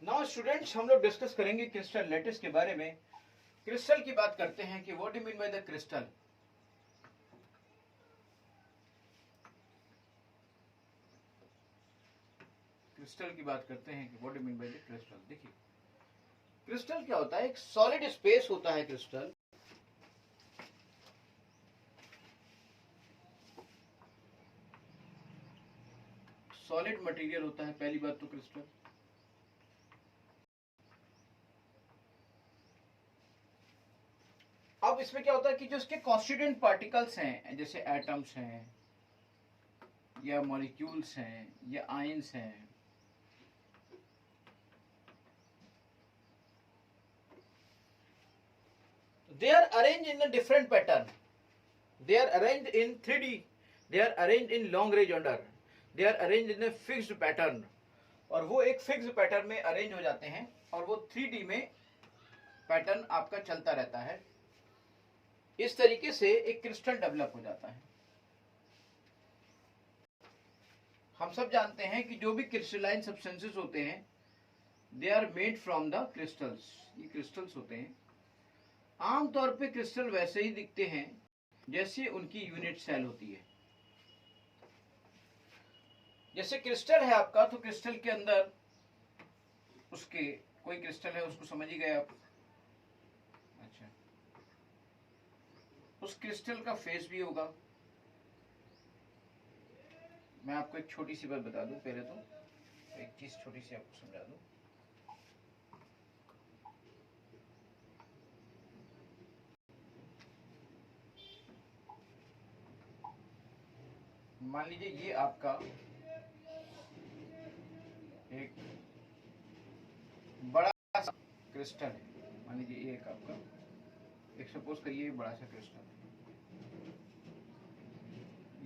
Now students, हम लोग discuss करेंगे क्रिस्टल लैटिस के बारे में। क्रिस्टल की बात करते हैं कि what do mean by the crystal. Crystal की बात करते हैं कि what do mean by the crystal. देखिए, क्रिस्टल क्या होता है? एक सॉलिड स्पेस होता है क्रिस्टल। सॉलिड मटेरियल होता है पहली बात तो क्रिस्टल। अब इसमें क्या होता है कि जो इसके कॉन्स्टिट्यूएंट पार्टिकल्स हैं, जैसे एटम्स हैं या मॉलिक्यूल्स हैं या आयंस हैं, they are arranged in a different pattern. They are arranged in 3D. They are arranged in long range order. They are arranged in a fixed pattern. और वो एक फिक्स पैटर्न में arrange हो जाते हैं और वो 3D में पैटर्न आपका चलता रहता है। इस तरीके से एक क्रिस्टल डेवलप हो जाता है। हम सब जानते हैं कि जो भी क्रिस्टलाइन सब्सटेंसेस होते हैं, they are made from the crystals. ये क्रिस्टल्स होते हैं। आमतौर पे क्रिस्टल वैसे ही दिखते हैं जैसे उनकी यूनिट सेल होती है। जैसे क्रिस्टल है आपका, तो क्रिस्टल के अंदर उसके कोई क्रिस्टल है, उसको समझ ही गए आप। अच्छा, उस क्रिस्टल का फेस भी होगा। मैं आपको एक छोटी सी बात बता दूं, पहले तो एक चीज छोटी सी आपको समझा दूं। मान लीजिए ये आपका एक बड़ा सा क्रिस्टल है। मान लीजिए ये एक आपका, एक सपोज करिए बड़ा सा क्रिस्टल है,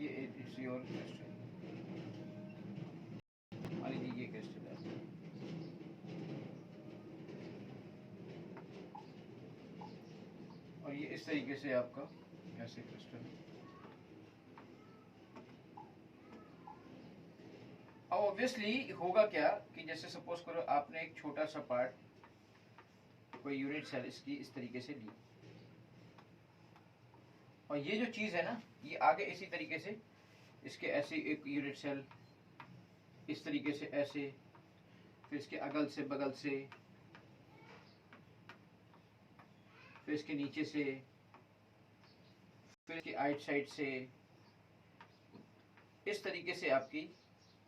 ये इट्स योर क्रिस्टल। मान लीजिए ये क्रिस्टल है, और ये इस तरीके से आपका ऐसे क्रिस्टल है। अब ऑब्वियसली होगा क्या कि जैसे सपोज करो आपने एक छोटा सा पार्ट, कोई यूनिट सेल इसकी इस तरीके से ली, और ये जो चीज है ना, ये आगे इसी तरीके से इसके ऐसे एक यूनिट सेल इस तरीके से ऐसे, फिर इसके अगल से बगल से, फिर इसके नीचे से, फिर इसकी आइट साइड से, इस तरीके से आपकी,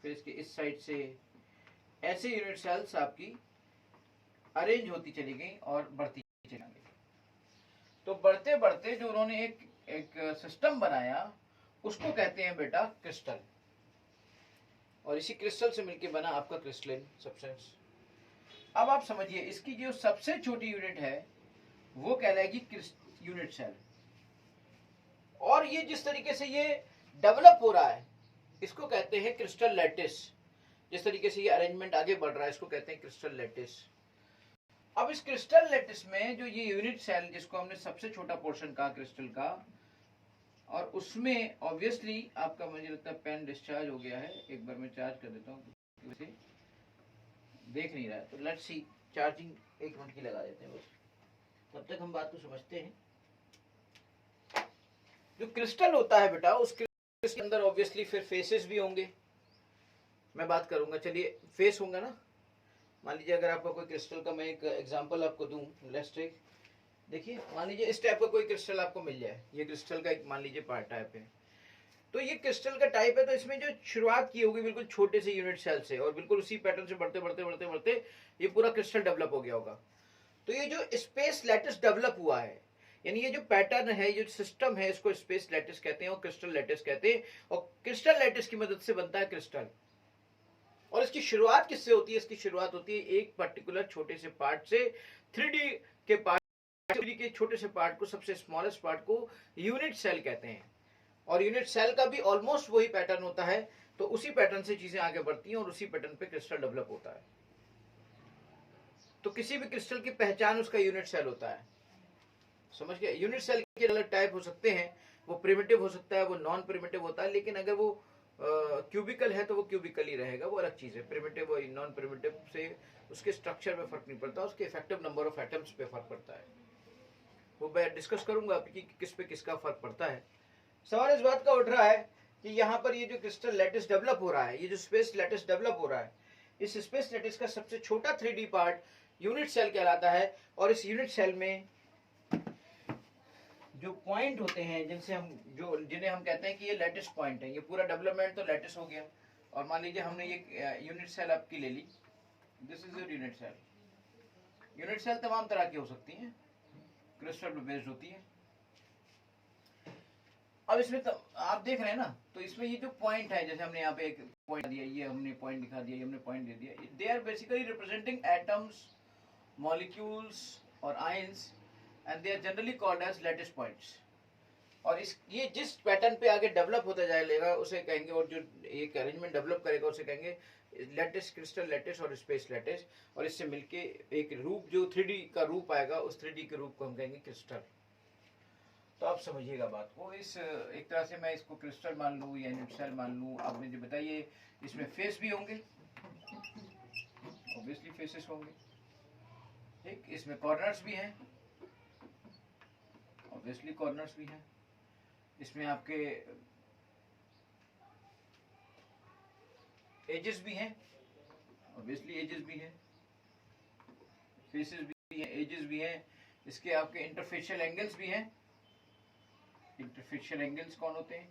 फिर इसके इस साइड से, ऐसे यूनिट सेल्स आपकी अरेंज होती चली गई और बढ़ती चली गई। तो बढ़ते बढ़ते जो उन्होंने एक सिस्टम बनाया, उसको कहते हैं बेटा क्रिस्टल। और इसी क्रिस्टल से मिलके बना आपका क्रिस्टलाइन सब्सटेंस। अब आप समझिए, इसकी जो सबसे छोटी यूनिट है वो कहलाएगी यूनिट सेल। और ये जिस तरीके से ये डेवलप हो रहा है, इसको कहते हैं क्रिस्टल लैटिस। जिस तरीके से ये अरेंजमेंट आगे बढ़ रहा है, इसको कहते हैं क्रिस्टल लैटिस। अब इस क्रिस्टल लैटिस में जो ये यूनिट सेल, जिसको हमने सबसे छोटा पोर्शन कहा क्रिस्टल का, और उसमें ऑब्वियसली आपका, मुझे लगता है पेन डिस्चार्ज हो गया है, एक बार मैं चार्ज कर देता हूँ, देख नहीं रहा है, तो लेट्स सी, चार्जिंग 1 मिनट की लगा देते हैं बस, तब तक हम बात को समझते हैं। जो क्रिस्टल होता है बेटा, उस क्रिस्टल के अंदर ऑब्वियसली फिर फेसेस भी होंगे। मैं बात करूंगा, चलिए फेस होंगे ना। मान लीजिए अगर आपका कोई क्रिस्टल का, मैं एक एग्जांपल आपको दूं, लेट्स टेक, देखिए मान लीजिए इस टाइप का कोई क्रिस्टल आपको मिल जाए। ये क्रिस्टल का एक मान लीजिए पार्ट टाइप है, तो ये क्रिस्टल का टाइप है। तो इसमें जो शुरुआत की होगी बिल्कुल छोटे से यूनिट सेल से, और बिल्कुल उसी पैटर्न से बढ़ते बढ़ते बढ़ते बढ़ते ये पूरा क्रिस्टल डेवलप हो गया होगा। तो ये जो स्पेस लैटिस डेवलप हुआ है, यानी ये जो पैटर्न है, ये जो सिस्टम है, इसको स्पेस लैटिस कहते हैं और क्रिस्टल लैटिस कहते हैं। और क्रिस्टल लैटिस की मदद से बनता है क्रिस्टल। और इसकी शुरुआत किससे होती है? इसकी शुरुआत होती है एक पर्टिकुलर छोटे से पार्ट से। 3D के पार्ट, 3D के छोटे से पार्ट को, सबसे स्मॉलेस्ट पार्ट को यूनिट सेल कहते हैं। और यूनिट सेल का भी ऑलमोस्ट वही पैटर्न होता है। तो उसी पैटर्न से चीजें आगे बढ़ती हैं और उसी पैटर्न पे क्रिस्टल डेवलप होता है। तो किसी भी क्रिस्टल की पहचान उसका यूनिट सेल होता है। समझ गए? यूनिट सेल के अलग टाइप हो सकते हैं। वो प्रिमिटिव हो सकता है, वो नॉन प्रिमिटिव होता है। लेकिन अगर वो क्यूबिकल है तो वो क्यूबिकल ही रहेगा, वो अलग चीज़ है। प्रिमिटिव और नॉन प्रिमिटिव से उसके स्ट्रक्चर में फर्क नहीं पड़ता, उसके इफेक्टिव नंबर ऑफ एटम्स पे फर्क पड़ता है। वो मैं डिस्कस करूंगा कि किस पे किसका फर्क पड़ता है। सवाल इस बात का उठ रहा है कि यहाँ पर ये जो क्रिस्टल लैटिस डेवलप हो रहा है, ये जो स्पेस लैटिस डेवलप हो रहा है, इस स्पेस लैटिस का सबसे छोटा 3D पार्ट यूनिट सेल कहलाता है। और इस यूनिट सेल में जो पॉइंट होते हैं जिन्हें हम कहते हैं कि ये लैटिस पॉइंट है। ये पूरा डेवलपमेंट तो लैटिस हो गया। और मान लीजिए हमने ये यूनिट सेल आपकी ले ली, this is your unit cell. Unit cell तमाम तरह की हो सकती हैं, क्रिस्टल पे बेस्ड होती है। अब इसमें आप देख रहे हैं ना, तो इसमें ये जो पॉइंट है, जैसे हमने यहाँ पे एक पॉइंट दिया, ये हमने पॉइंट दिखा दिया, ये हमने पॉइंट दे दिया, they are basically representing atoms, molecules और ions, and they are generally called as lattice points. और ये जिस पैटर्न पे आगे डेवलप होता जाएगा उसे कहेंगे, और जो एक अरेंजमेंट डेवलप करेगा उसे कहेंगे लैटिस, क्रिस्टल लैटिस और स्पेस लैटिस। और इससे मिलके एक रूप, जो 3D का रूप आएगा, उस 3D के रूप को हम कहेंगे क्रिस्टल। तो आप समझिएगा बात को। इस एक तरह से मैं इसको क्रिस्टल मान लूँ या यूनिट सेल मान लूँ, आप मुझे बताइए। इसमें फेस भी होंगे, ऑब्वियसली फेसेस होंगे, ठीक। इसमें कॉर्नर्स भी हैं, ऑब्वियसली कॉर्नर्स भी हैं। इसमें आपके एजेस भी हैं, ऑब्वियसली एजेस भी हैं, फेसेस भी हैं, एजेस भी हैं। इसके आपके इंटरफेशियल एंगल्स भी हैं। इंटरफेशियल एंगल्स कौन होते हैं?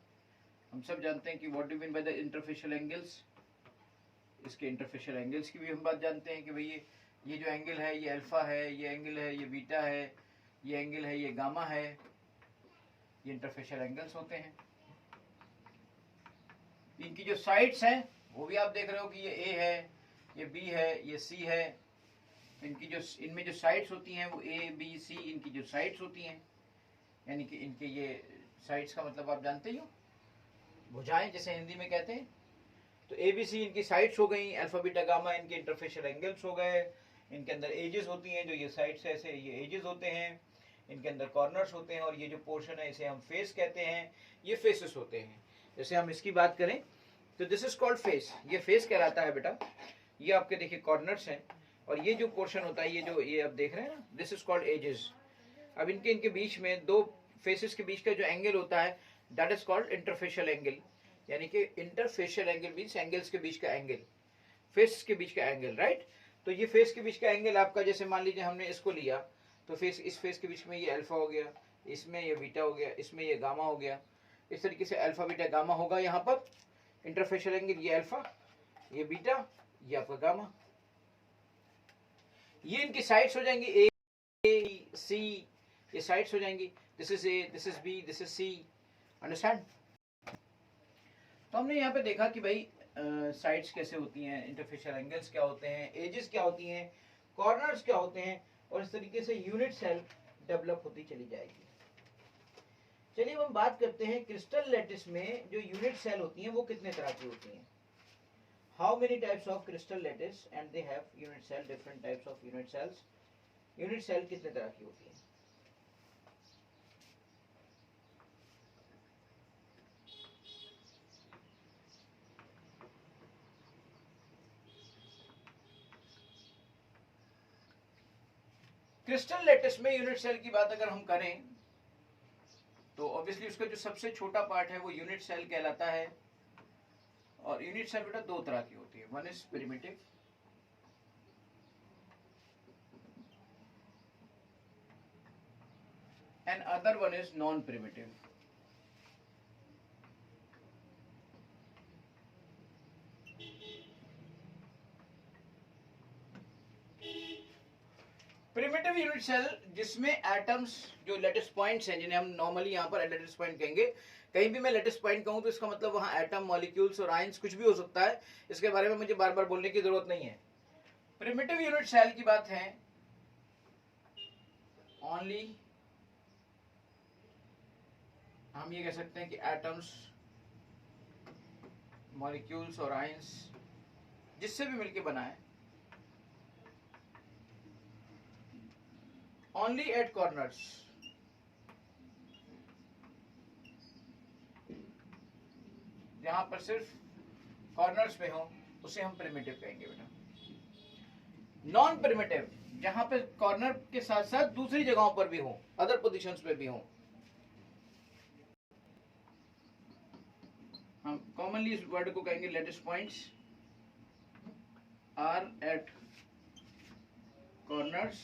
हम सब जानते हैं कि what do mean by the interfacial angles. इसके इंटरफेशियल एंगल्स की भी हम बात जानते हैं कि भाई ये जो एंगल है ये अल्फा है, ये एंगल है ये बीटा है, ये एंगल है ये गामा है, ये इंटरफेशियल एंगल्स होते हैं। इनकी जो साइड्स हैं वो भी आप देख रहे हो कि ये ए है, ये बी है, ये सी है। इनमें जो साइड्स होती हैं वो ए बी सी, इनकी जो साइड्स होती हैं, यानी कि इनके ये साइड्स का मतलब आप जानते ही हो, भुजाएं जैसे हिंदी में कहते हैं। तो ए बी सी इनकी साइड्स हो गई, अल्फा बीटा गामा इनके इंटरफेशियल एंगल्स हो गए। इनके अंदर एजेस होती हैं, जो ये साइड्स ऐसे ये एजेस होते हैं। इनके अंदर कॉर्नर्स होते हैं, और ये जो पोर्शन है इसे हम फेस कहते हैं, ये फेसेस होते हैं। जैसे हम इसकी बात करें तो दिस इज कॉल्ड फेस, ये फेस कहलाता है बेटा। ये आपके देखिए कॉर्नर्स हैं, और ये जो पोर्शन होता है, ये आप देख रहे हैं ना, दिस इज कॉल्ड एजेस। अब इनके बीच में दो फेसेस के बीच का जो एंगल होता है, that is called interfacial angle. यानी कि इंटरफेशियल एंगल मींस एंगल्स के बीच का एंगल, फेस के बीच का एंगल, राइट। तो ये फेस के बीच का एंगल आपका, जैसे मान लीजिए हमने इसको लिया, तो इस फेस के बीच में ये अल्फा हो गया, इसमें ये बीटा हो गया, इसमें ये गामा हो गया। इस तरीके से अल्फा बीटा गामा होगा। यहाँ पर इंटरफेशियल एंगल, ये अल्फा, ये बीटा, ये आपका गामा। ये इनकी साइड्स हो जाएंगी, ए सी, ये साइड्स हो जाएंगी। This is A, this is B, this is C, understand. तो हमने यहाँ पे देखा कि भाई साइड्स कैसे होती हैं, इंटरफेशियल एंगल्स क्या होते हैं, एजेस क्या होती हैं, कॉर्नर्स क्या होते हैं, और इस तरीके से यूनिट सेल डेवलप होती चली जाएगी। चलिए हम बात करते हैं क्रिस्टल लैटिस में जो यूनिट सेल होती हैं वो कितने तरह की होती हैं। How many types of crystal lattice and they have unit cell, different types of unit cells. Unit cell कितने तरह की होती है? क्रिस्टल लैटिस में यूनिट सेल की बात अगर हम करें तो ऑब्वियसली उसका जो सबसे छोटा पार्ट है वो यूनिट सेल कहलाता है। और यूनिट सेल बेटा दो तरह की होती है, one is primitive and other one is non primitive. Primitive unit cell जिसमें एटम्स, जो लेटिस पॉइंट्स हैं, जिन्हें हम नॉर्मली यहाँ पर लेटिस पॉइंट कहेंगे, कहीं भी मैं लेटिस पॉइंट कहूँ तो इसका मतलब वहाँ एटम, मॉलिक्यूल्स और आयंस कुछ भी हो सकता है। इसके बारे में मुझे बार बार बोलने की जरूरत नहीं है। प्रिमिटिव यूनिट सेल की बात है ओनली, हम ये कह सकते हैं कि एटम्स, मॉलिक्यूल्स और आयंस जिससे भी मिलके बना है, only at corners, जहां पर सिर्फ कॉर्नर्स पे हो उसे हम प्रिमिटिव कहेंगे बेटा। नॉन प्रिमिटिव जहां पे कॉर्नर के साथ साथ दूसरी जगहों पर भी हो, अदर पोजीशंस पे भी हो। हम कॉमनली इस वर्ड को कहेंगे lattice points are at corners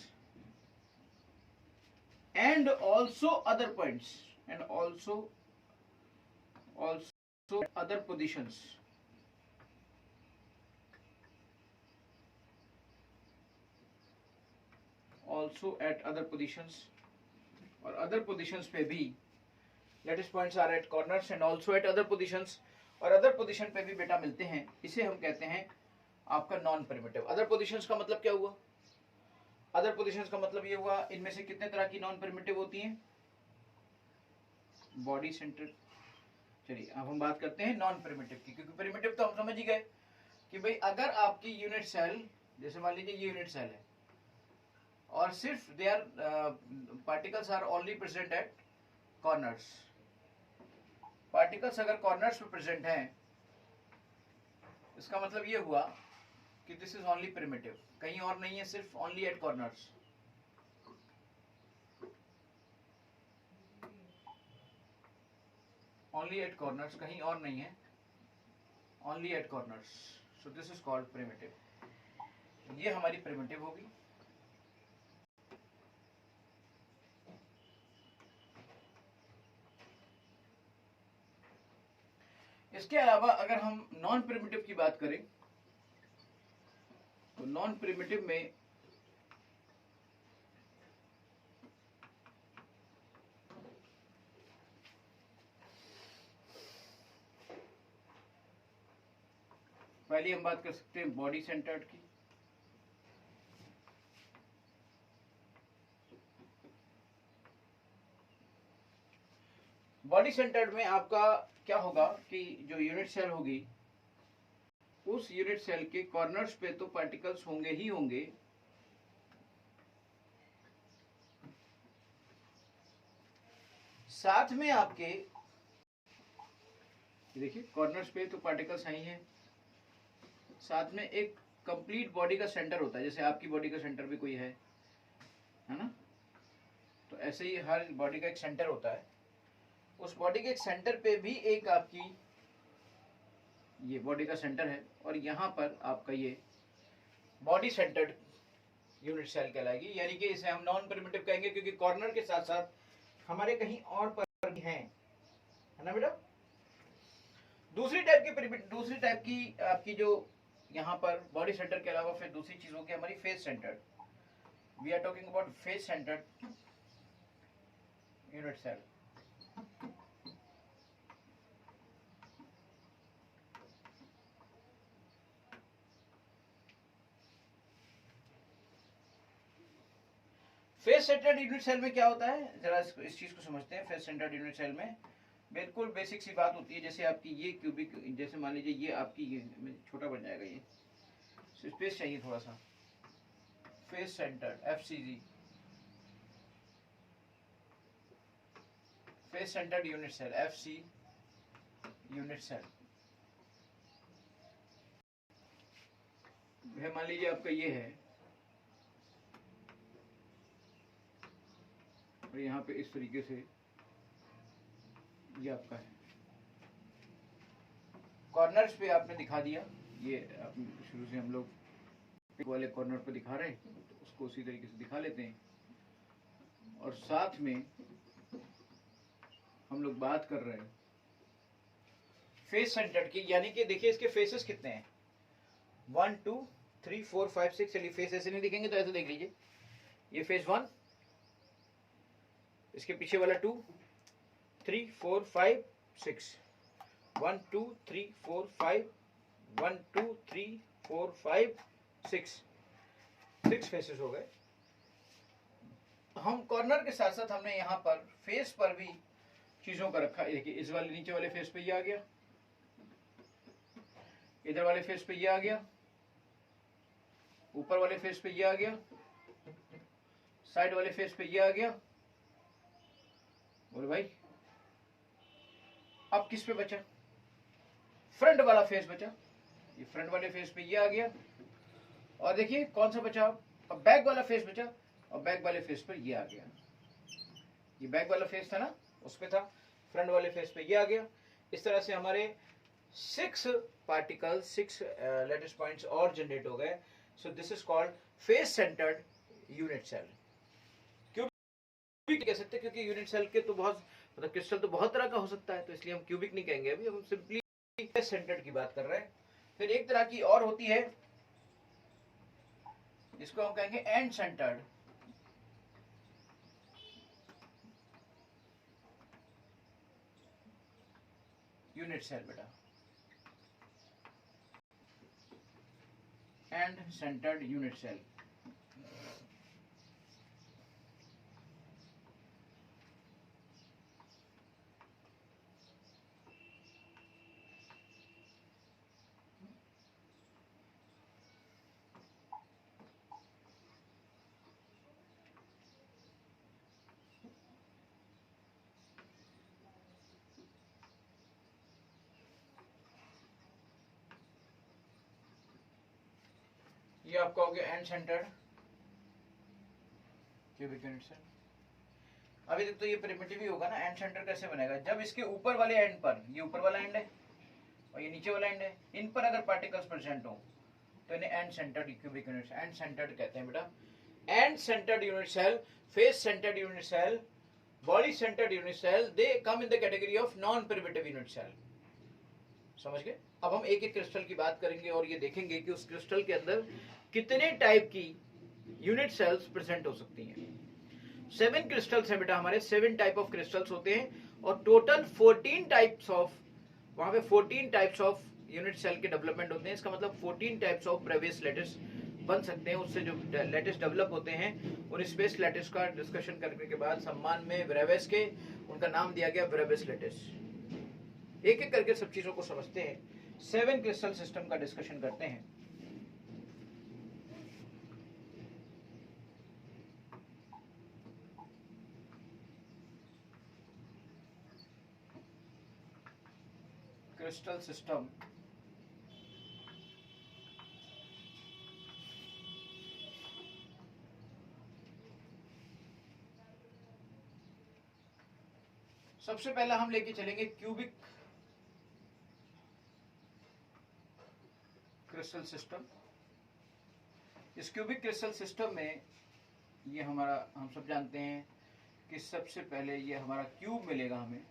and also other points and also other positions. also at other positions, और other positions पे भी lattice points are at corners and also at other positions, और other position पे भी बेटा मिलते हैं। इसे हम कहते हैं आपका नॉन प्रिमिटिव। अदर पोजीशंस का मतलब क्या हुआ? अदर पोजीशंस का मतलब ये हुआ इनमें से कितने तरह की नॉन प्रिमिटिव होती हैं? Body centre. चलिए अब हम बात करते हैं नॉन प्रिमिटिव की, क्योंकि प्रिमिटिव तो हम समझ ही गए कि भाई अगर आपकी यूनिट सेल, जैसे मान लीजिए ये यूनिट सेल है और सिर्फ they are particles are only present at corners. Particles अगर कॉर्नर्स पे प्रेजेंट हैं, इसका मतलब ये हुआ कि दिस इज ओनली प्रिमिटिव, कहीं और नहीं है, सिर्फ only at corners. Only at corners, कहीं और नहीं है, only at corners. So this is called primitive. ये हमारी प्रिमिटिव होगी। इसके अलावा अगर हम नॉन प्रिमिटिव की बात करें तो नॉन प्रिमिटिव में पहले हम बात कर सकते हैं बॉडी सेंटर्ड की। बॉडी सेंटर्ड में आपका क्या होगा कि जो यूनिट सेल होगी उस यूनिट सेल के कॉर्नर्स पे तो पार्टिकल्स होंगे ही होंगे, साथ में आपके देखिए कॉर्नर्स पे तो पार्टिकल्स आई हैं, साथ में एक कंप्लीट बॉडी का सेंटर होता है, जैसे आपकी बॉडी का सेंटर भी कोई है ना? तो ऐसे ही हर बॉडी का एक सेंटर होता है। उस बॉडी के एक सेंटर पे भी एक आपकी ये बॉडी का सेंटर है और यहाँ पर आपका ये बॉडी सेंटर्ड यूनिट सेल कहलाएगी। यानी कि इसे हम नॉन प्रिमिटिव कहेंगे क्योंकि कॉर्नर के साथ साथ हमारे कहीं और पर भी हैं, है ना बेटा? दूसरी टाइप की आपकी जो यहाँ पर बॉडी सेंटर के अलावा फिर दूसरी चीज होगी हमारी face centred. We are talking about face centred unit cell. Face centred unit cell में क्या होता है, जरा इस चीज को समझते हैं। फेस सेंटर्ड यूनिट सेल में बिल्कुल बेसिक सी बात होती है, जैसे आपकी ये क्यूबिक, जैसे मान लीजिए ये आपकी ये छोटा बन जाएगा, ये स्पेस चाहिए थोड़ा सा। Face centred FCG, face centred unit cell FC unit cell. मान लीजिए आपका ये है और यहाँ पे इस तरीके से ये आपका है। कॉर्नर्स पे आपने दिखा दिया, ये शुरू से हम लोग पिक वाले कॉर्नर पे दिखा रहे हैं तो उसको उसी तरीके से दिखा लेते हैं। और साथ में हम लोग बात कर रहे हैं फेस सेंटर्ड की, यानी कि देखिए इसके फेसेस कितने हैं, 1 2 3 4 5 6। चलिए फेस ऐसे नहीं दिखेंगे तो ऐसे देख लीजिए, ये फेस 1, इसके पीछे वाला 2 3 4 5 6, 1 2 3 4 5, 1 2 3 4 5 6 फेसेस हो गए। हम कॉर्नर के साथ साथ हमने यहाँ पर फेस पर भी चीजों का रखा। देखिए इस वाले नीचे वाले फेस पे ये आ गया, इधर वाले फेस पे ये आ गया, ऊपर वाले फेस पे ये आ गया, साइड वाले फेस पे ये आ गया। बोलो भाई अब किस पे बचा? फ्रंट वाला फेस बचा, ये फ्रंट वाले फेस पे ये आ गया, और देखिए कौन सा बचा, अब बैक वाला फेस बचा, और बैक वाले फेस पर ये आ गया, ये बैक वाला फेस था ना उस पे था, फ्रंट वाले फेस पे ये आ गया। इस तरह से हमारे 6 पार्टिकल 6 लैटिस पॉइंट्स और जनरेट हो गए। So this is called face centred unit cell. Cubic कह सकते हैं क्योंकि यूनिट सेल के तो बहुत मतलब क्रिस्टल तो बहुत तरह का हो सकता है, तो इसलिए हम क्यूबिक नहीं कहेंगे, अभी हम सिंपली फेस सेंटर्ड की बात कर रहे हैं। फिर एक तरह की और होती है जिसको हम कहेंगे एंड सेंटर्ड यूनिट सेल बेटा, एंड सेंटर्ड यूनिट सेल। ये आपका हो गया end centred cubic unit cell. अभी तक तो ये प्रिमिटिव ही होगा ना, एंड सेंटर कैसे बनेगा, जब इसके ऊपर वाले एंड पर, ये ऊपर वाला एंड है और ये नीचे वाला एंड है, इन पर अगर पार्टिकल्स प्रेजेंट हो तो इन्हें end centred cubic unit end centred कहते हैं बेटा। End centred unit cell, face centred unit cell, body centred unit cell, they come in the category of non primitive unit cell. समझ गए? अब हम एक एक क्रिस्टल की बात करेंगे और ये देखेंगे कि उस क्रिस्टल के अंदर कितने टाइप की यूनिट सेल्स प्रेजेंट हो सकती हैं। 7 क्रिस्टल्स हैं बेटा हमारे, 7 टाइप ऑफ क्रिस्टल्स होते हैं और टोटल 14 टाइप्स ऑफ, वहां पे 14 टाइप्स ऑफ यूनिट सेल के डेवलपमेंट होते हैं। इसका मतलब 14 टाइप्स ऑफ ब्रेवियस लैटिस बन सकते हैं। उससे जो लैटिस डेवलप होते हैं उन स्पेस लैटिस का डिस्कशन करने के बाद सम्मान में ब्रेवियस के उनका नाम दिया गया ब्रेवियस लैटिस। एक एक करके सब चीजों को समझते हैं, 7 क्रिस्टल सिस्टम का डिस्कशन करते हैं। क्रिस्टल सिस्टम सबसे पहला हम लेके चलेंगे क्यूबिक क्रिस्टल सिस्टम। इस क्यूबिक क्रिस्टल सिस्टम में ये हमारा, हम सब जानते हैं कि सबसे पहले ये हमारा क्यूब मिलेगा हमें,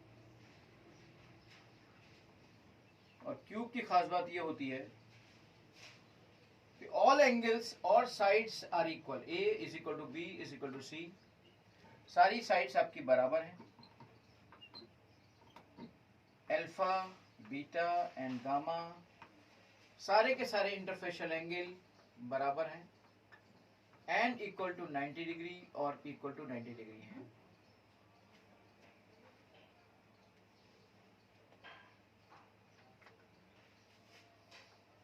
और क्यूब की खास बात ये होती है कि ऑल एंगल्स और sides are equal, A is equal to B is equal to C, सारी साइड्स आपकी बराबर हैं, अल्फा बीटा एंड गामा सारे के सारे इंटरफेशियल एंगल बराबर हैं, एंड इक्वल टू 90 डिग्री और इक्वल टू 90 डिग्री है।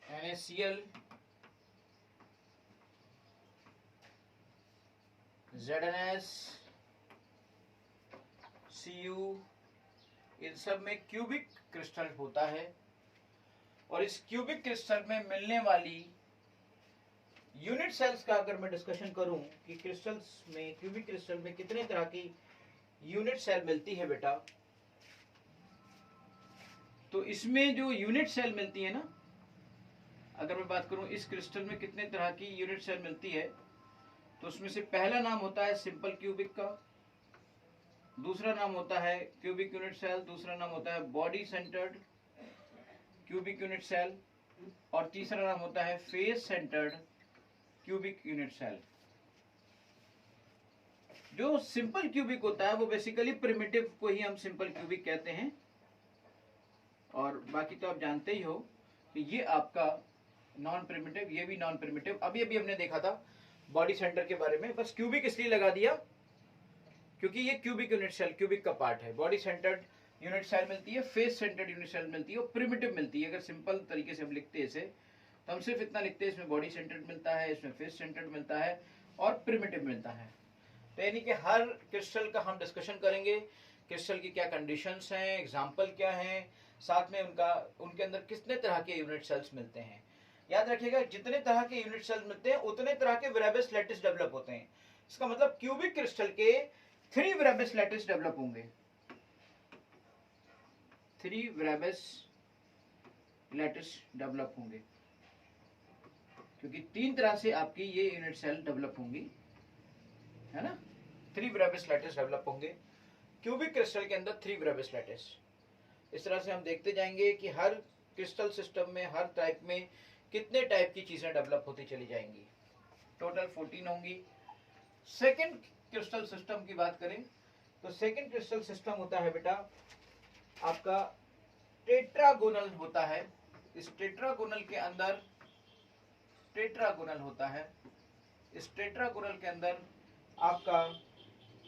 NaCl, ZnS, Cu, इन सब में क्यूबिक क्रिस्टल होता है। और इस क्यूबिक क्रिस्टल में मिलने वाली यूनिट सेल्स का अगर मैं डिस्कशन करूं कि क्रिस्टल्स में, क्यूबिक क्रिस्टल में कितने तरह की यूनिट सेल मिलती है बेटा, तो इसमें जो यूनिट सेल मिलती है ना, अगर मैं बात करूं इस क्रिस्टल में कितने तरह की यूनिट सेल मिलती है, तो उसमें से पहला नाम होता है सिंपल क्यूबिक का, दूसरा नाम होता है क्यूबिक यूनिट सेल, दूसरा नाम होता है body centred cubic unit cell, और तीसरा नाम होता है face centred cubic unit cell. जो सिंपल क्यूबिक होता है वो बेसिकली प्रिमिटिव को ही हम सिंपल क्यूबिक कहते हैं, और बाकी तो आप जानते ही हो कि ये आपका नॉन प्रिमिटिव, ये भी नॉन प्रिमिटिव। अभी अभी हमने देखा था बॉडी सेंटर के बारे में, बस क्यूबिक इसलिए लगा दिया क्योंकि ये क्यूबिक यूनिट सेल क्यूबिक का पार्ट है। बॉडी सेंटर्ड यूनिट सेल मिलती है, फेस सेंटर्ड यूनिट सेल मिलती है, और प्रिमिटिव मिलती है। अगर सिंपल तरीके से हम लिखते हैं इसे, तो हम सिर्फ इतना लिखते हैं इसमें बॉडी सेंटर्ड मिलता है, इसमें फेस सेंटर्ड मिलता है, और प्रिमिटिव मिलता है। तो यानी कि हर क्रिस्टल का हम डिस्कशन करेंगे, क्रिस्टल की क्या कंडीशंस हैं, एग्जाम्पल क्या हैं, साथ में उनके अंदर कितने तरह के यूनिट सेल्स मिलते हैं। याद रखिएगा, जितने तरह के यूनिट सेल्स मिलते हैं उतने तरह के वेरिएबल्स लैटिस डेवलप होते हैं। इसका मतलब क्यूबिक क्रिस्टल के 3 वेरिएबल्स लैटिस डेवलप होंगे, 3 वेरिएबल्स लैटिस डेवलप होंगे, क्योंकि 3 तरह से आपकी ये यूनिट सेल डेवलप होंगी, है ना। 3 वेरिएबल्स लैटिस डेवलप होंगे क्यूबिक क्रिस्टल के अंदर, 3 वेरिएबल्स लैटिस। इस तरह से हम देखते जाएंगे कि हर क्रिस्टल सिस्टम में, हर टाइप में कितने टाइप की चीजें डेवलप होती चली जाएंगी। टोटल 14 होंगी। सेकंड क्रिस्टल सिस्टम की बात करें तो सेकंड क्रिस्टल सिस्टम होता है बेटा आपका टेट्रागोनल होता है। इस टेट्रागोनल के अंदर टेट्रागोनल होता है। इस टेट्रागोनल के अंदर आपका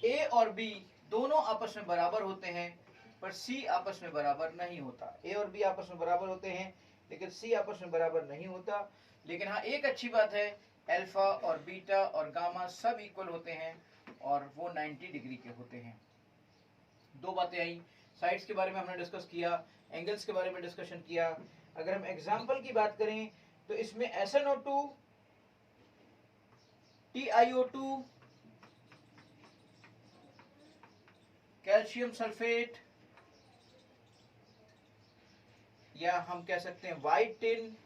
ए और बी दोनों आपस में बराबर होते हैं, पर सी आपस में बराबर नहीं होता। ए और बी आपस में बराबर होते हैं लेकिन सी आपस में बराबर नहीं होता। लेकिन हाँ, एक अच्छी बात है, अल्फा और बीटा और गामा सब इक्वल होते हैं और वो 90 डिग्री के होते हैं। 2 बातें आई, साइड्स के बारे में हमने डिस्कस किया, एंगल्स के बारे में डिस्कशन किया। अगर हम एग्जाम्पल की बात करें तो इसमें SnO2, TiO2, कैल्शियम सल्फेट, या हम कह सकते हैं व्हाइट टिन,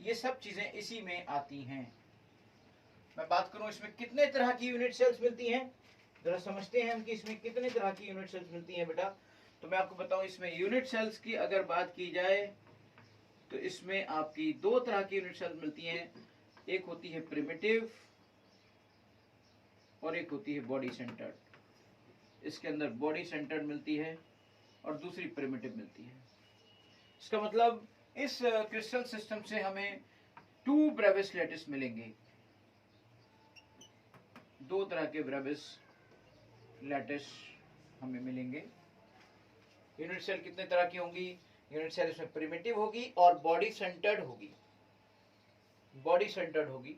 ये सब चीजें इसी में आती हैं। मैं बात करूं इसमें कितने तरह की यूनिट सेल्स मिलती हैं, जरा समझते हैं हम कि इसमें कितने तरह की यूनिट सेल्स मिलती हैं बेटा। तो मैं आपको बताऊं, इसमें यूनिट सेल्स की अगर बात की जाए तो इसमें आपकी 2 तरह की यूनिट सेल्स मिलती हैं। एक होती है प्रिमिटिव और एक होती है बॉडी सेंटर्ड। इसके अंदर बॉडी सेंटर्ड मिलती है और दूसरी प्रिमिटिव मिलती है। इसका मतलब इस क्रिस्टल सिस्टम से हमें 2 ब्रेविस लैटिस मिलेंगे, 2 तरह के ब्रेविस लैटिस हमें मिलेंगे। यूनिट सेल कितने तरह की होंगी? यूनिट सेल इसमें प्रिमिटिव होगी और बॉडी सेंटर्ड होगी, बॉडी सेंटर्ड होगी।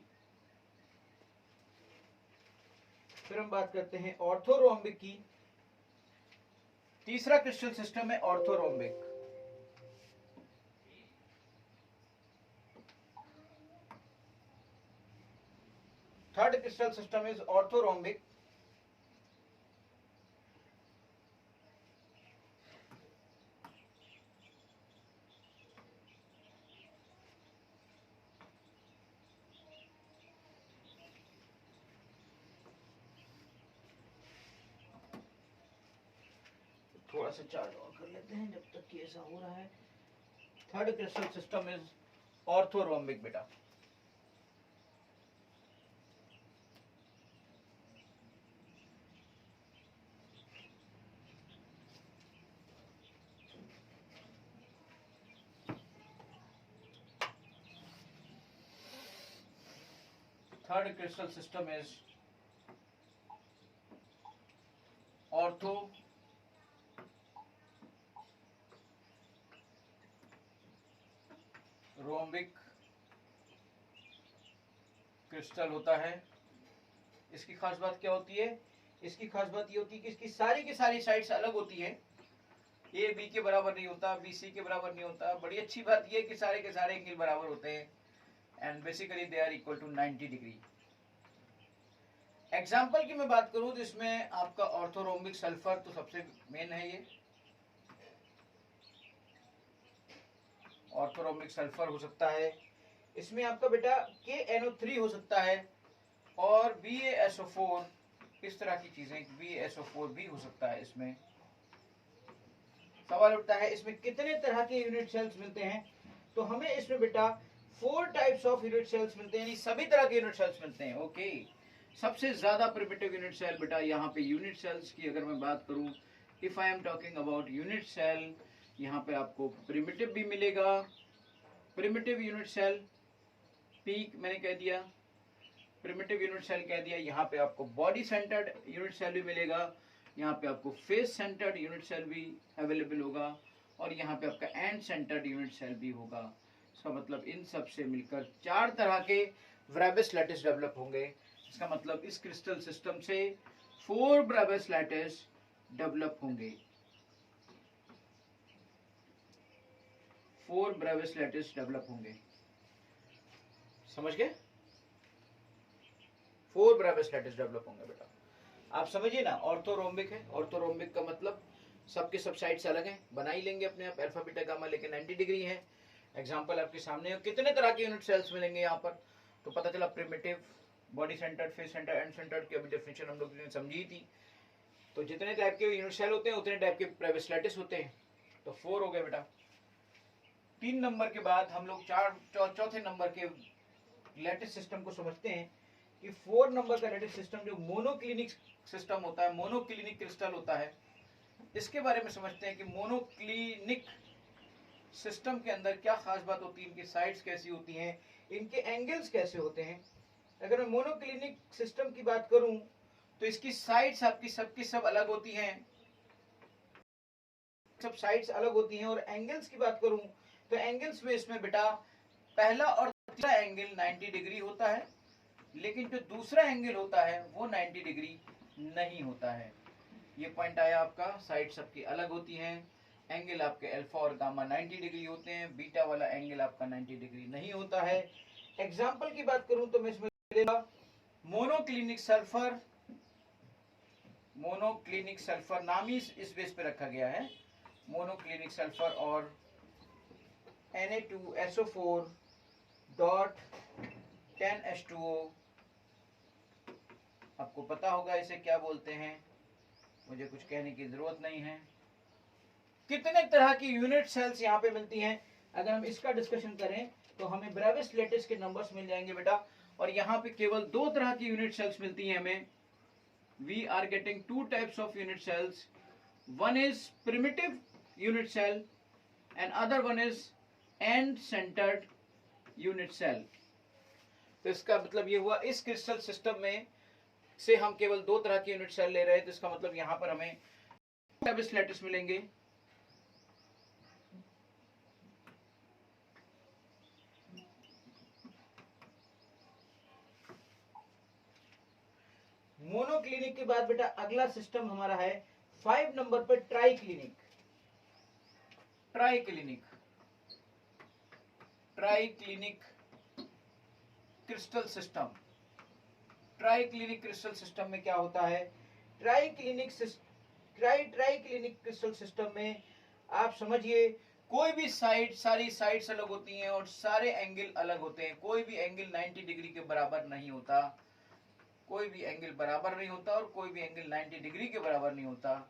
फिर हम बात करते हैं ऑर्थोरोम्बिक की। तीसरा क्रिस्टल सिस्टम है orthorhombic. Third crystal system is orthorhombic. थोड़ा सा चार्ज और कर लेते हैं जब तक कि ऐसा हो रहा है। Third crystal system is orthorhombic बेटा। Third crystal system is orthorhombic crystal होता है। इसकी खास बात क्या होती है? इसकी खास बात ये होती है कि इसकी सारी की सारी साइड्स अलग होती है। ए बी के बराबर नहीं होता, बी सी के बराबर नहीं होता। बड़ी अच्छी बात ये है कि सारे के सारे एंगल बराबर होते हैं and basically they are equal to 90 degree. Example की मैं बात करूं तो इसमें आपका ऑर्थोरोम्बिक सल्फर तो सबसे मेन है। ये ऑर्थोरोम्बिक सल्फर हो सकता है। इसमें आपका बेटा KNO3 हो सकता है और BaSO4, इस तरह की चीजें, BaSO4 भी हो सकता है। इसमें सवाल उठता है इसमें कितने तरह के यूनिट सेल्स मिलते हैं? तो हमें इसमें बेटा 4 टाइप्स ऑफ यूनिट सेल्स मिलते हैं, यानी सभी तरह के यूनिट सेल्स मिलते हैं। ओके, सबसे ज्यादा प्रिमिटिव यूनिट सेल बेटा यहाँ पे यूनिट सेल्स की अगर मैं बात करूं, if I am talking about unit cell, यहाँ पे आपको प्रिमिटिव भी मिलेगा। प्रिमिटिव यूनिट सेल, पीक मैंने कह दिया, प्रिमिटिव यूनिट सेल कह दिया। यहाँ पे आपको बॉडी सेंटर्ड यूनिट सेल भी मिलेगा, यहाँ पे आपको फेस सेंटर्ड यूनिट सेल भी अवेलेबल होगा और यहाँ पे आपका एंड सेंटर्ड यूनिट सेल भी होगा। इसका मतलब इन सब से मिलकर 4 तरह के ब्रेविस लैटिस डेवलप होंगे। इसका मतलब इस क्रिस्टल सिस्टम से 4 ब्रेविस लैटिस डेवलप होंगे। 4 ब्रेविस लैटिस डेवलप होंगे। समझ गए? 4 ब्रेविस लैटिस डेवलप होंगे बेटा। आप समझिए ना, ऑर्थोरोम्बिक है, ऑर्थोरोम्बिक का मतलब सबके सब साइड्स अलग हैं, बना ही लेंगे अपने आप अल्फा बीटा गामा, लेकिन 90 डिग्री है। एग्जांपल आपके सामने है। कितने तरह के यूनिट सेल्स मिलेंगे यहाँ पर, तो पता चला primitive, body centred, face centred, and centred की अभी डेफिनेशन हम लोग ने समझी थी। तो जितने टाइप के यूनिट सेल होते हैं उतने टाइप के ब्रेविस लैटिस होते हैं। तो 4 हो गए बेटा। 3 नंबर के बाद हम लोग चौथे नंबर के लैटिस सिस्टम को समझते हैं कि 4 नंबर का लैटिस सिस्टम जो मोनोक्लिनिक सिस्टम होता है, मोनोक्लिनिक क्रिस्टल होता है, इसके बारे में समझते हैं कि मोनोक्लिनिक सिस्टम के अंदर क्या खास बात होती है, इनकी साइड्स कैसी होती हैं, इनके एंगल्स कैसे होते हैं। अगर मैं मोनोक्लिनिक सिस्टम की बात करूं तो इसकी साइड्स आपकी सबकी सब अलग होती हैं, सब साइड्स अलग होती हैं। और एंगल्स की बात करूं तो एंगल्स में इसमें बेटा पहला और तीसरा एंगल 90 डिग्री होता है, लेकिन जो दूसरा एंगल होता है वो 90 डिग्री नहीं होता है। ये पॉइंट आया आपका, साइड सबकी अलग होती हैं, एंगल आपके अल्फा और गामा 90 डिग्री होते हैं, बीटा वाला एंगल आपका 90 डिग्री नहीं होता है। एग्जाम्पल की बात करूं तो मैं इसमें मोनोक्लिनिक सल्फर, मोनोक्लिनिक सल्फर नाम ही इस बेस पे रखा गया है, मोनोक्लिनिक सल्फर, और Na2SO4.10H2O। आपको पता होगा इसे क्या बोलते हैं, मुझे कुछ कहने की जरूरत नहीं है। कितने तरह की यूनिट सेल्स यहाँ पे मिलती हैं, अगर हम इसका डिस्कशन करें तो हमें ब्रेविस लैटिस के नंबर्स मिल जाएंगे बेटा। और यहाँ पे केवल 2 तरह की यूनिट सेल्स मिलती हैं हमें। We are getting 2 types of unit cells, one is primitive unit cell and other one is end centred unit cell. तो इसका मतलब ये हुआ इस क्रिस्टल सिस्टम में से हम केवल 2 तरह की यूनिट सेल ले रहे हैं, तो इसका मतलब यहाँ पर हमें ब्रेविस लैटिस मिलेंगे। मोनोक्लिनिक के बाद बेटा अगला सिस्टम हमारा है 5 नंबर पर triclinic. Triclinic, triclinic crystal system. Triclinic crystal system में क्या होता है, ट्राइक्लिनिक क्रिस्टल सिस्टम में आप समझिए कोई भी साइड, सारी साइड्स अलग होती हैं और सारे एंगल अलग होते हैं। कोई भी एंगल 90 डिग्री के बराबर नहीं होता, कोई भी एंगल बराबर नहीं होता और कोई भी एंगल 90 डिग्री के बराबर नहीं होता।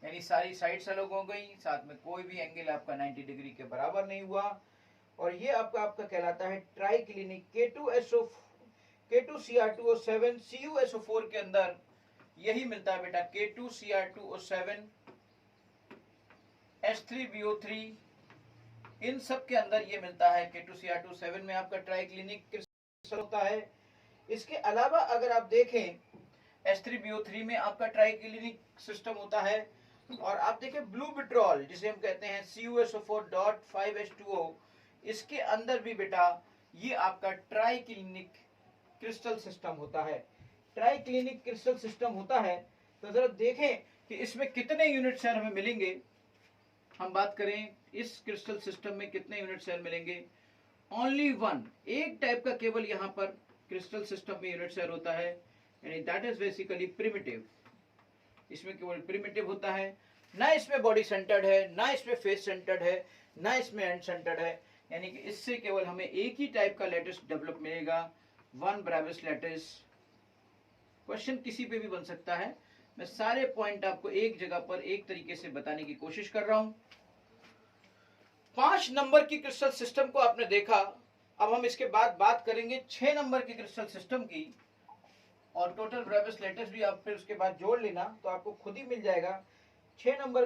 यानी सारी साइड्स अलग हो गई, साथ में कोई भी एंगल आपका 90 डिग्री के बराबर नहीं हुआ। और ये आपका कहलाता है ट्राइक्लिनिक। K2Cr2O7 CuSO4 के अंदर यही मिलता है बेटा, K2Cr2O7 H3BO3, इन सब के अंदर ये मिलता है। K2Cr2O7 में आपका ट्राइक्लिनिक क्रिस्टल होता है। इसके अलावा अगर आप देखें H3BO3 में आपका ट्राइक्लिनिक सिस्टम होता है। और आप देखें ब्लू बिट्रॉल जिसे हम कहते हैं CuSO4.5H2O, इसके अंदर भी बेटा ये आपका ट्राइक्लिनिक क्रिस्टल सिस्टम होता है। ट्राइक्लिनिक क्रिस्टल सिस्टम होता है तो जरा देखें कि इसमें कितने यूनिट सेल हमें मिलेंगे। हम बात करें इस क्रिस्टल सिस्टम में कितने यूनिट सेल मिलेंगे, ओनली वन, एक टाइप का केवल यहाँ पर क्रिस्टल सिस्टम में यूनिट सेल होता है, यानी दैट इज बेसिकली प्रिमिटिव। इसमें केवल प्रिमिटिव होता है, ना इसमें बॉडी सेंटर्ड है, ना इसमें फेस सेंटर्ड है, ना इसमें एंड सेंटर्ड है। यानी कि इससे केवल हमें एक ही टाइप का लैटिस डेवलप मिलेगा, वन ब्रेविस लैटिस। क्वेश्चन किसी पे भी बन सकता है, मैं सारे पॉइंट आपको एक जगह पर एक तरीके से बताने की कोशिश कर रहा हूं। 5 नंबर की क्रिस्टल सिस्टम को आपने देखा। अब हम इसके बाद बात करेंगे 6 नंबर की क्रिस्टल सिस्टम की, और टोटल ब्रेविस लैटिस भी आप फिर उसके बाद जोड़ लेना तो आपको खुद ही मिल जाएगा। 6 नंबर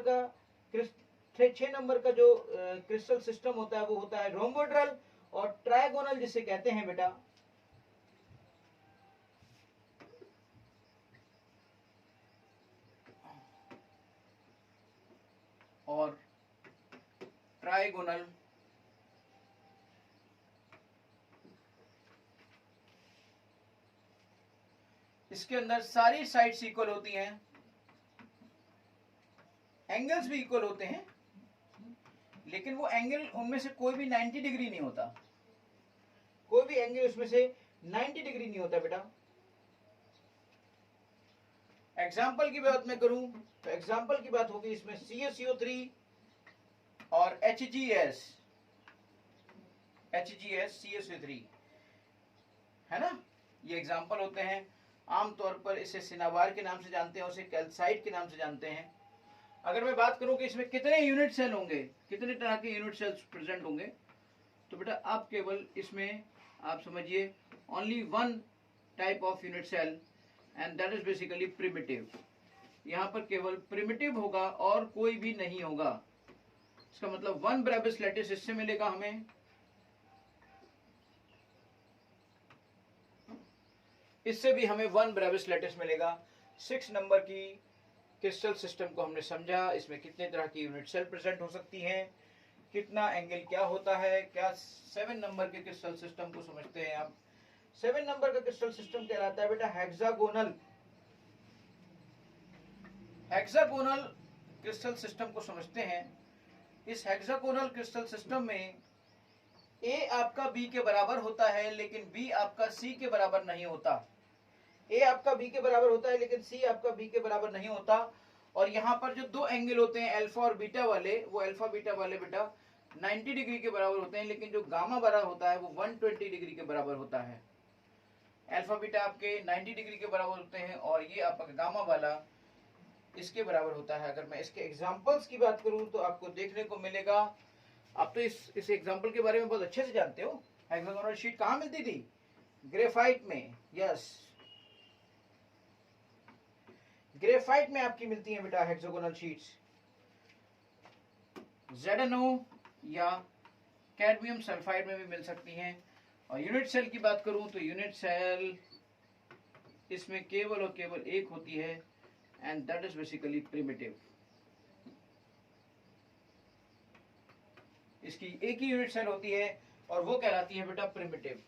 का जो क्रिस्टल सिस्टम होता है वो होता है रोम्बोड्रल और ट्रायगोनल जिसे कहते हैं बेटा। और ट्रायगोनल इसके अंदर सारी साइड्स इक्वल होती हैं, एंगल्स भी इक्वल होते हैं, लेकिन वो एंगल उनमें से कोई भी 90 डिग्री नहीं होता, कोई भी एंगल उसमें से 90 डिग्री नहीं होता बेटा। एग्जाम्पल की बात मैं करूं तो एग्जाम्पल की बात होगी इसमें CaCO3 और HGS CaCO3 है ना, ये एग्जाम्पल होते हैं। आमतौर पर इसे सिनावार के नाम से जानते हैं, उसे कैल्साइट के नाम से जानते हैं। अगर मैं बात करूं कि इसमें कितने यूनिट सेल होंगे, कितने तरह के यूनिट सेल्स प्रेजेंट होंगे, तो बेटा आप केवल इसमें आप समझिए only one type of unit cell and that is basically primitive. यहाँ पर केवल प्रिमिटिव होगा और कोई भी नहीं होगा। इसका मतलब वन ब्रेविस लेटिस इससे मिलेगा हमें, इससे भी हमें वन ब्रेविस लेटिस मिलेगा। 6 नंबर की क्रिस्टल सिस्टम को हमने समझा, इसमें कितने तरह की यूनिट सेल प्रेजेंट हो सकती हैं, कितना एंगल क्या होता है, क्या 7 नंबर के क्रिस्टल सिस्टम को समझते हैं आप। 7 नंबर का क्रिस्टल सिस्टम कहलाता है बेटा हेक्सागोनल। हेक्सागोनल क्रिस्टल सिस्टम को समझते हैं। इस हेक्सागोनल क्रिस्टल सिस्टम में ए आपका बी के बराबर होता है लेकिन बी आपका सी के बराबर नहीं होता। ए आपका बी के बराबर होता है लेकिन सी आपका बी के बराबर नहीं होता। और यहाँ पर जो दो एंगल होते हैं अल्फा और बीटा वाले, वो अल्फा बीटा वाले बेटा 90 डिग्री के बराबर होते हैं, लेकिन जो गामा बड़ा होता है वो 120 डिग्री के बराबर होता है। अल्फा बीटा आपके 90 डिग्री के बराबर होते हैं और ये आपका गामा वाला इसके बराबर होता है। अगर मैं इसके एग्जांपल्स की बात करूं तो आपको देखने को मिलेगा, आप तो इस एग्जांपल के बारे में बहुत अच्छे से जानते हो। हेक्सागोनल शीट कहाँ मिलती थी? ग्रेफाइट में। यस, ग्रेफाइट में आपकी मिलती है बेटा हेक्सागोनल शीट्स। ZnO या कैडमियम सल्फाइड में भी मिल सकती हैं। और यूनिट सेल की बात करूं तो यूनिट सेल इसमें केवल और केवल एक होती है and that is basically primitive. इसकी एक ही यूनिट सेल होती है और वो कहलाती है बेटा प्रिमिटिव।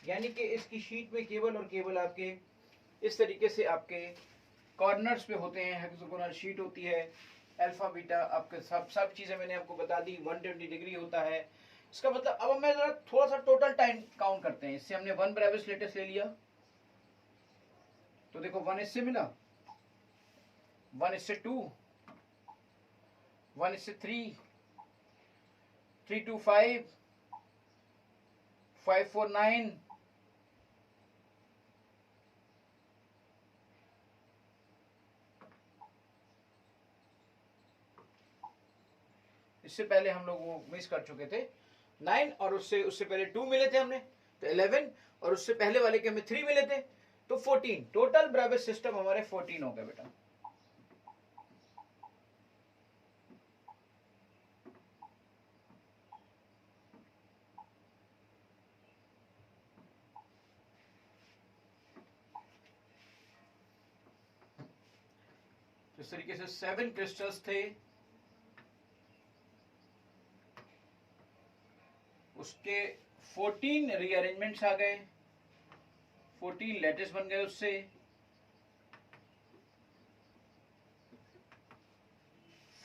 यानी कि इसकी शीट में केवल और केवल आपके इस तरीके से आपके कॉर्नर्स पे होते हैं। हेक्सागोनल शीट होती है, अल्फा बीटा आपके सब चीजें मैंने आपको बता दी। 120 डिग्री होता है। इसका मतलब अब मैं जरा थोड़ा सा टोटल टाइम काउंट करते हैं। इससे हमने 1 ब्रेविस लेटिस ले लिया तो देखो 1 इससे मिला, 1 इससे 2, 1 इससे 3, 3 2 5, 5 4 9, इससे पहले हम लोग वो मिस कर चुके थे 9, और उससे पहले 2 मिले थे हमने तो 11, और उससे पहले वाले के हमें 3 मिले थे तो 14। टोटल ब्रेविस सिस्टम हमारे 14 हो गए बेटा। इस तरीके से 7 क्रिस्टल्स थे, उसके 14 रीअरेंजमेंट्स आ गए, 14 लेटिस बन गए उससे।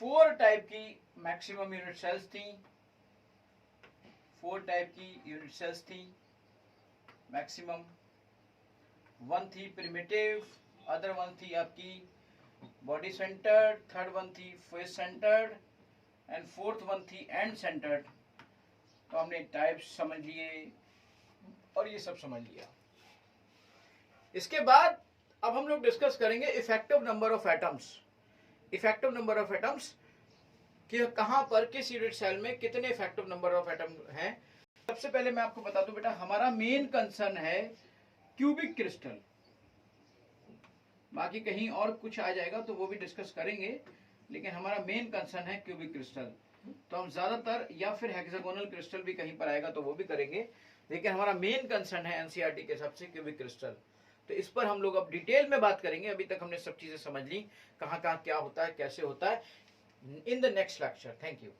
4 टाइप की मैक्सिमम यूनिट सेल्स थी, 4 टाइप की यूनिट सेल्स थी मैक्सिमम। 1 थी प्रिमिटिव, अदर 1 थी आपकी बॉडी सेंटर्ड, थर्ड 1 थी फेस सेंटर्ड एंड फोर्थ 1 थी एंड सेंटर्ड। तो हमने टाइप्स समझ लिए और ये सब समझ लिया। इसके बाद अब हम लोग डिस्कस करेंगे effective number of atoms. Effective number of atoms कि कहां पर किस यूनिट सेल में कितने इफेक्टिव नंबर ऑफ एटम हैं। सबसे पहले मैं आपको बता दूं बेटा, हमारा मेन कंसर्न है क्यूबिक क्रिस्टल। बाकी कहीं और कुछ आ जाएगा तो वो भी डिस्कस करेंगे, लेकिन हमारा मेन कंसर्न है क्यूबिक क्रिस्टल। तो हम ज्यादातर या फिर हेक्सागोनल क्रिस्टल भी कहीं पर आएगा तो वो भी करेंगे, लेकिन हमारा मेन कंसर्न है एनसीईआरटी के हिसाब से क्यूबिक क्रिस्टल। तो इस पर हम लोग अब डिटेल में बात करेंगे। अभी तक हमने सब चीजें समझ ली, कहाँ कहाँ क्या होता है, कैसे होता है, in the next lecture. Thank you.